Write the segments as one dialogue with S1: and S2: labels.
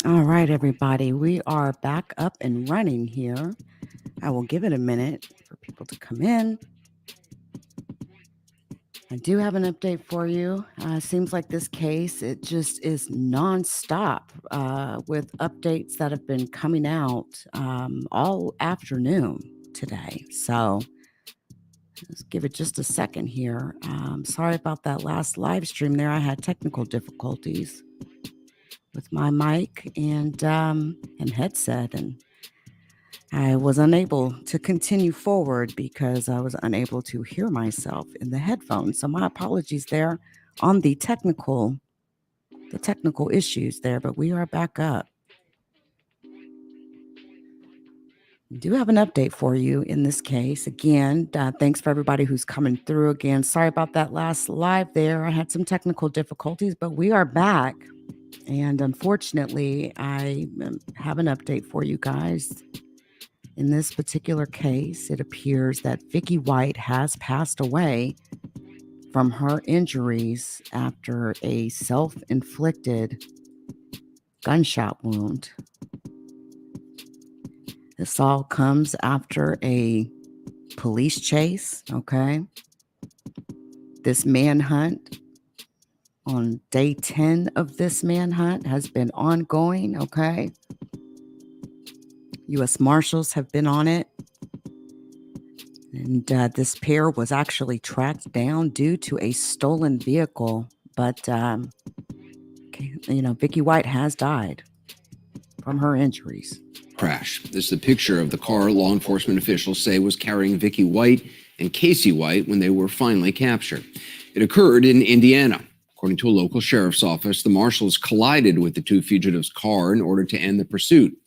S1: All right, everybody, we are back up and running here. I will give it a minute for people to come in. I do have an update for you. Seems like this case, it just is nonstop with updates that have been coming out all afternoon today. So let's give it just a second here. Sorry about that last live stream there. I had technical difficulties with my mic and headset, and I was unable to continue forward because I was unable to hear myself in the headphones. So my apologies there on the technical issues there, but we are back up. Do have an update for you in this case. Again, thanks for everybody who's coming through again. Sorry about that last live there. I had some technical difficulties, but we are back. And unfortunately, I have an update for you guys. In this particular case, it appears that Vicky White has passed away from her injuries after a self-inflicted gunshot wound. This all comes after a police chase, okay? This manhunt, on day 10 of this manhunt, has been ongoing, okay? U.S. Marshals have been on it. And this pair was actually tracked down due to a stolen vehicle. But, Vicky White has died from her injuries.
S2: Crash. This is a picture of the car law enforcement officials say was carrying Vicky White and Casey White when they were finally captured. It occurred in Indiana. According to a local sheriff's office, the marshals collided with the two fugitives' car in order to end the pursuit.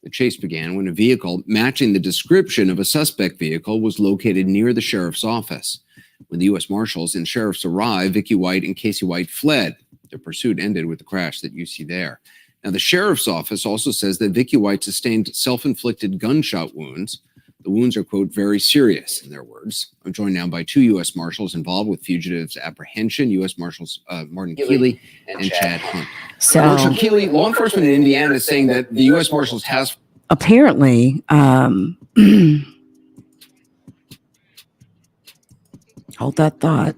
S2: The chase began when a vehicle matching the description of a suspect vehicle was located near the sheriff's office. When the U.S. Marshals and sheriffs arrived, Vicky White and Casey White fled. Their pursuit ended with the crash that you see there. Now, the sheriff's office also says that Vicky White sustained self-inflicted gunshot wounds. The wounds are, quote, very serious, in their words. I'm joined now by two U.S. Marshals involved with fugitives' apprehension, U.S. Marshals Martin Keeley and Chad Hunt.
S1: So,
S2: Marshal Keeley, law enforcement in Indiana is saying that the U.S. Marshals has...
S1: apparently, hold that thought.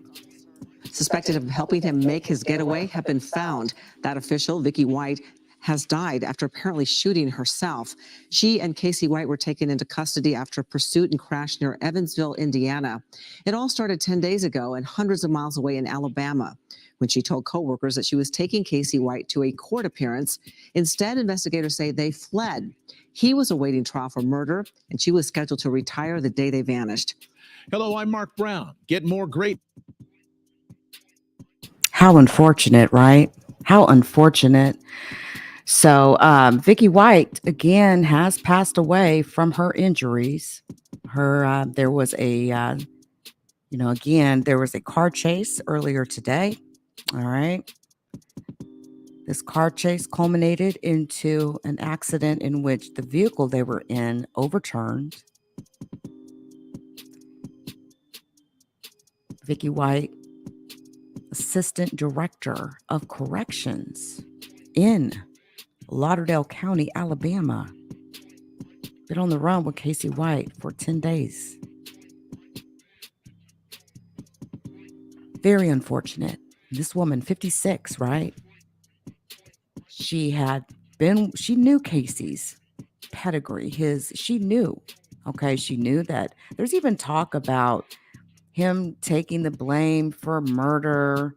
S3: Suspected of helping him make his getaway have been found. That official, Vicky White, has died after apparently shooting herself. She and Casey White were taken into custody after a pursuit and crash near Evansville, Indiana. It all started 10 days ago and hundreds of miles away in Alabama, when she told coworkers that she was taking Casey White to a court appearance. Instead, investigators say they fled. He was awaiting trial for murder, and she was scheduled to retire the day they vanished.
S4: Hello, I'm Mark Brown. Get more great.
S1: How unfortunate, right? How unfortunate. So Vicky White, again, has passed away from her injuries. There was there was a car chase earlier today. All right. This car chase culminated into an accident in which the vehicle they were in overturned. Vicky White, Assistant Director of Corrections in Lauderdale County, Alabama, been on the run with Casey White for 10 days. Very unfortunate. This woman, 56, right? She knew Casey's pedigree, she knew that there's even talk about him taking the blame for murder.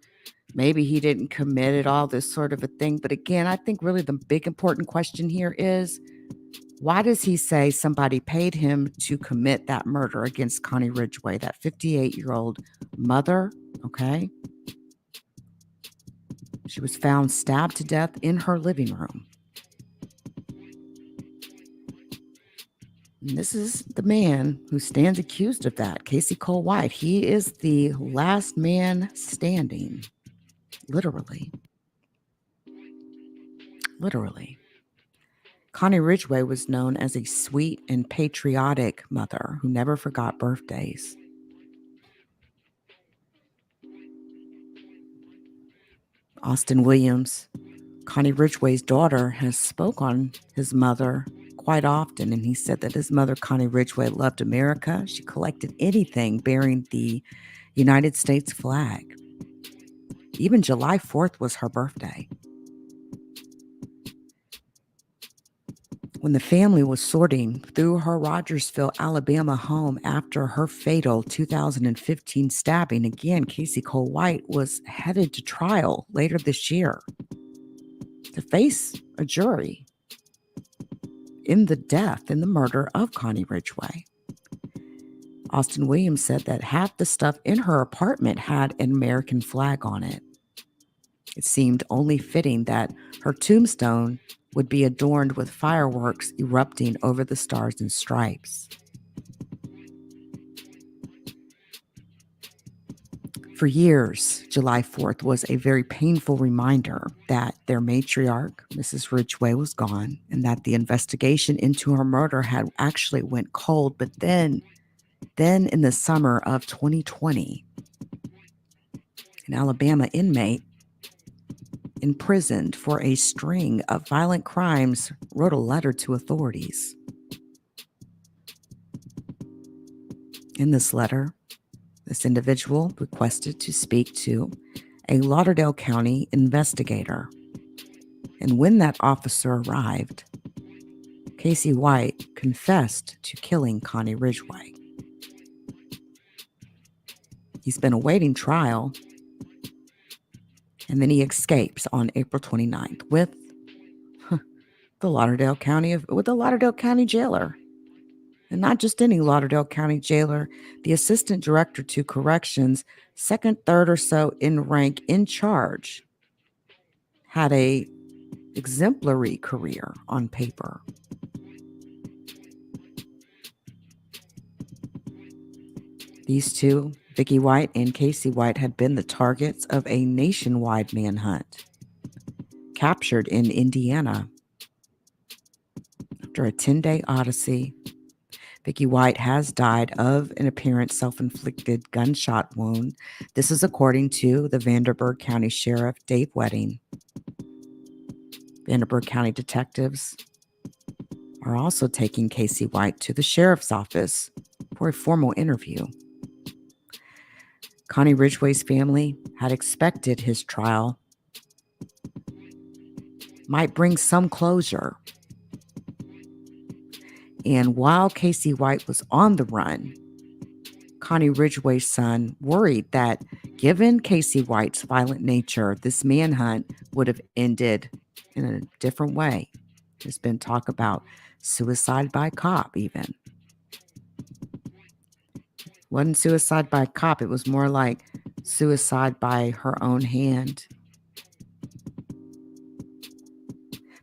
S1: Maybe he didn't commit it, all this sort of a thing. But again, I think really the big important question here is, why does he say somebody paid him to commit that murder against Connie Ridgway, that 58-year-old mother? Okay. She was found stabbed to death in her living room. And this is the man who stands accused of that, Casey Cole White. He is the last man standing, literally. Literally. Connie Ridgway was known as a sweet and patriotic mother who never forgot birthdays. Austin Williams Connie Ridgway's daughter has spoke on his mother quite often, and he said that his mother, Connie Ridgway, loved America. She collected anything bearing the United States flag. Even July 4th was her birthday. When the family was sorting through her Rogersville, Alabama home after her fatal 2015 stabbing, again, Casey Cole White was headed to trial later this year to face a jury in the murder of Connie Ridgway. Austin Williams said that half the stuff in her apartment had an American flag on it. It seemed only fitting that her tombstone would be adorned with fireworks erupting over the stars and stripes. For years, July 4th was a very painful reminder that their matriarch, Mrs. Ridgway, was gone, and that the investigation into her murder had actually went cold. But then in the summer of 2020, an Alabama inmate imprisoned for a string of violent crimes wrote a letter to authorities. In this letter, this individual requested to speak to a Lauderdale County investigator. And when that officer arrived, Casey White confessed to killing Connie Ridgway. He's been awaiting trial, and then he escapes on April 29th with the Lauderdale County jailer. And not just any Lauderdale County jailer, the assistant director to corrections, second, third or so in rank, in charge, had a exemplary career on paper. These two, Vicky White and Casey White, had been the targets of a nationwide manhunt, captured in Indiana. After a 10-day odyssey, Vicky White has died of an apparent self-inflicted gunshot wound. This is according to the Vanderburgh County Sheriff, Dave Wedding. Vanderburgh County detectives are also taking Casey White to the sheriff's office for a formal interview. Connie Ridgway's family had expected his trial might bring some closure. And while Casey White was on the run, Connie Ridgway's son worried that given Casey White's violent nature, this manhunt would have ended in a different way. There's been talk about suicide by cop even. Wasn't suicide by cop, it was more like suicide by her own hand.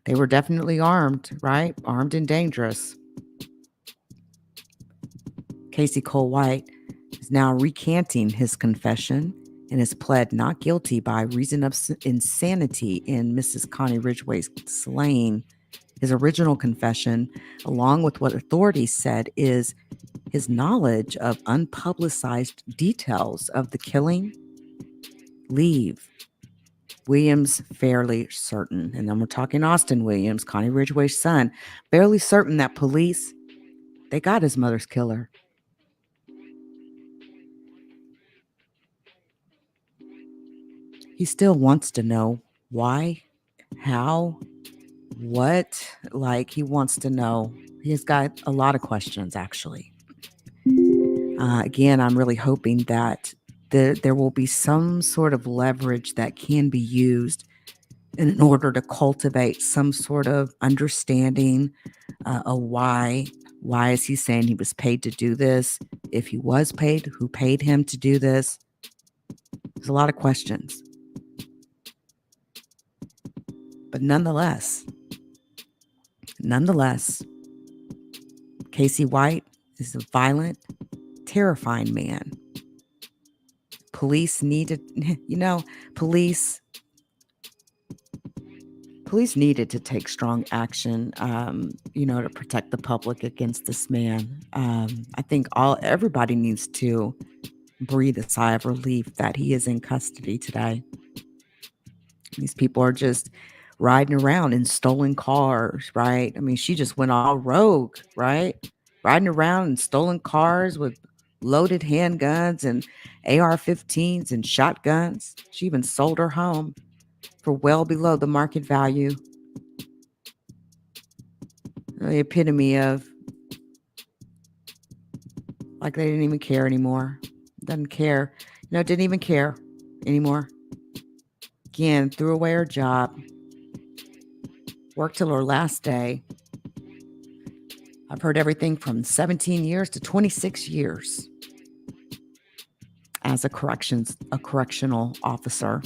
S1: They were definitely armed, right? Armed and dangerous. Casey Cole White is now recanting his confession and has pled not guilty by reason of insanity in Mrs. Connie Ridgway's slaying. His original confession, along with what authorities said, is his knowledge of unpublicized details of the killing, leave Williams fairly certain, and then we're talking Austin Williams, Connie Ridgway's son, fairly certain that police, they got his mother's killer. He still wants to know why, how, what, like he wants to know. He's got a lot of questions, actually. Again, I'm really hoping that there will be some sort of leverage that can be used in order to cultivate some sort of understanding of why is he saying he was paid to do this? If he was paid, who paid him to do this? There's a lot of questions. But nonetheless, Casey White is a violent, terrifying man. Police needed, police needed to take strong action, to protect the public against this man. I think everybody needs to breathe a sigh of relief that he is in custody today. These people are just riding around in stolen cars, right? I mean, she just went all rogue, right? Riding around in stolen cars with loaded handguns and AR-15s and shotguns. She even sold her home for well below the market value. The epitome of like they didn't even care anymore. Doesn't care. Didn't even care anymore. Again, threw away her job. Worked till her last day. I've heard everything from 17 years to 26 years as a correctional officer.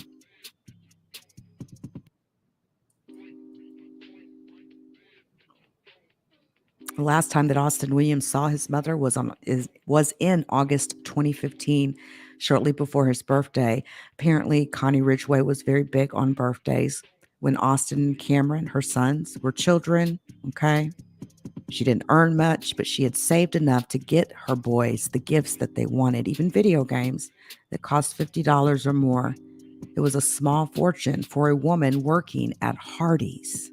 S1: The last time that Austin Williams saw his mother was in August 2015, shortly before his birthday. Apparently, Connie Ridgway was very big on birthdays. When Austin and Cameron, her sons, were children, okay? She didn't earn much, but she had saved enough to get her boys the gifts that they wanted, even video games that cost $50 or more. It was a small fortune for a woman working at Hardee's.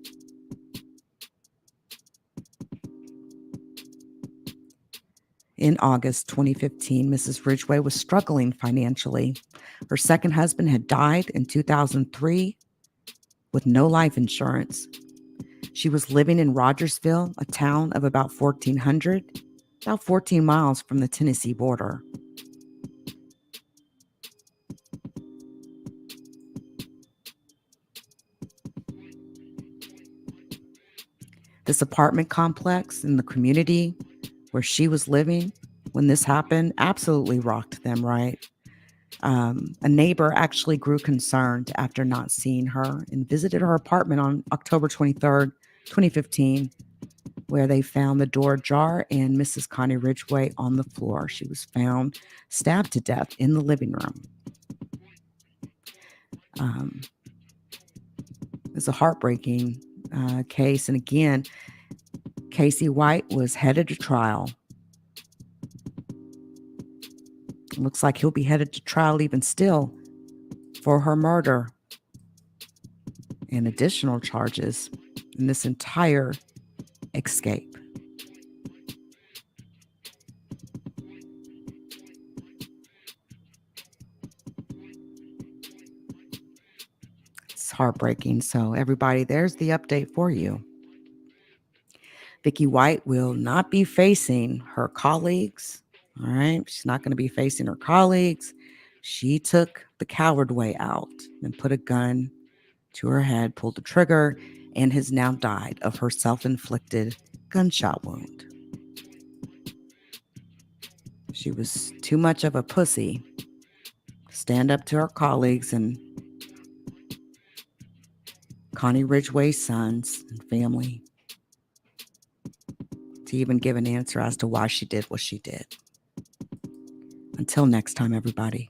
S1: In August 2015, Mrs. Ridgway was struggling financially. Her second husband had died in 2003 with no life insurance. She was living in Rogersville, a town of about 1,400, about 14 miles from the Tennessee border. This apartment complex in the community where she was living when this happened absolutely rocked them, right? A neighbor actually grew concerned after not seeing her and visited her apartment on October 23rd, 2015, where they found the door ajar and Mrs. Connie Ridgway on the floor. She was found stabbed to death in the living room. It's a heartbreaking case. And again, Casey White was headed to trial. It looks like he'll be headed to trial even still for her murder and additional charges in this entire escape. It's heartbreaking. So everybody, there's the update for you. Vicky White will not be facing her colleagues. All right. She's not going to be facing her colleagues. She took the coward way out and put a gun to her head, pulled the trigger, and has now died of her self-inflicted gunshot wound. She was too much of a pussy to stand up to her colleagues and Connie Ridgway's sons and family to even give an answer as to why she did what she did. Until next time, everybody.